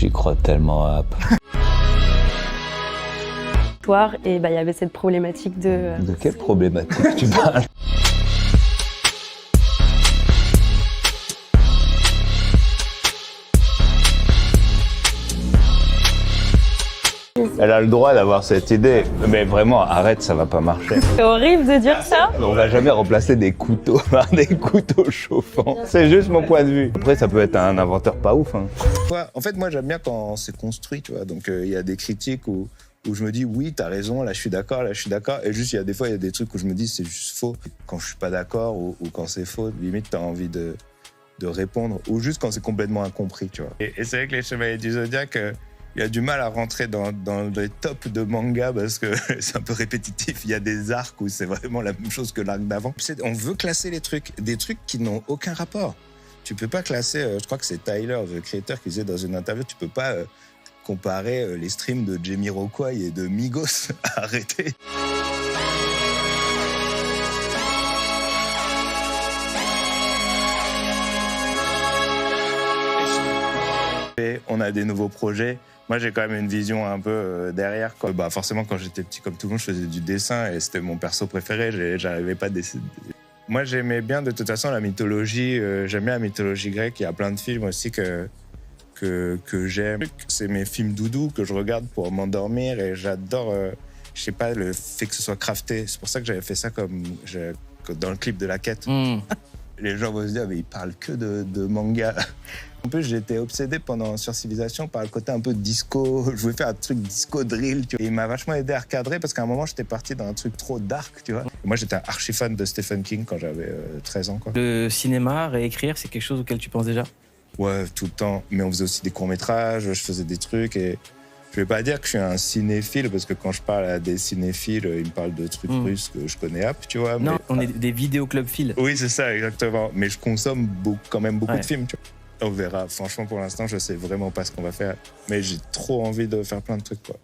J'y crois tellement à App. Et il y avait cette problématique de... De quelle problématique tu parles? Elle a le droit d'avoir cette idée, mais vraiment, arrête, ça va pas marcher. C'est horrible de dire ça. On va jamais remplacer des couteaux par des couteaux chauffants. C'est juste mon point de vue. Après, ça peut être un inventeur pas ouf. Hein. En fait, moi, j'aime bien quand c'est construit, tu vois. Donc, il y a des critiques où je me dis, oui, t'as raison, là, je suis d'accord, là, je suis d'accord. Et juste, il y a des fois, il y a des trucs où je me dis, c'est juste faux. Quand je suis pas d'accord ou quand c'est faux, limite, t'as envie de répondre. Ou juste quand c'est complètement incompris, tu vois. Et c'est vrai que les Chevaliers du Zodiaque... il y a du mal à rentrer dans les tops de manga parce que c'est un peu répétitif. Il y a des arcs où c'est vraiment la même chose que l'arc d'avant. On veut classer des trucs qui n'ont aucun rapport. Tu peux pas classer, je crois que c'est Tyler, le créateur, qui disait dans une interview, tu peux pas comparer les streams de Jamiroquai et de Migos. Arrêtez. On a des nouveaux projets. Moi, j'ai quand même une vision un peu derrière. Forcément, quand j'étais petit, comme tout le monde, je faisais du dessin et c'était mon perso préféré. J'arrivais pas à dessiner. Moi, j'aimais bien, de toute façon, la mythologie. J'aime bien la mythologie grecque. Il y a plein de films aussi que j'aime. C'est mes films doudou que je regarde pour m'endormir et j'adore, je sais pas, le fait que ce soit crafté. C'est pour ça que j'avais fait ça comme dans le clip de La Quête. Les gens vont se dire, mais il parle que de manga. En plus, j'étais obsédé sur Civilization par le côté un peu disco. Je voulais faire un truc disco drill, tu vois. Et il m'a vachement aidé à recadrer parce qu'à un moment, j'étais parti dans un truc trop dark, tu vois. Et moi, j'étais archi fan de Stephen King quand j'avais 13 ans, quoi. Le cinéma, réécrire, c'est quelque chose auquel tu penses déjà? Ouais, tout le temps. Mais on faisait aussi des courts-métrages, je faisais des trucs et... Je vais pas dire que je suis un cinéphile, parce que quand je parle à des cinéphiles, ils me parlent de trucs russes que je connais tu vois. Non, mais... on est des vidéoclubphiles. Oui, c'est ça, exactement. Mais je consomme quand même beaucoup de films, tu vois. On verra. Franchement, pour l'instant, je sais vraiment pas ce qu'on va faire. Mais j'ai trop envie de faire plein de trucs, quoi.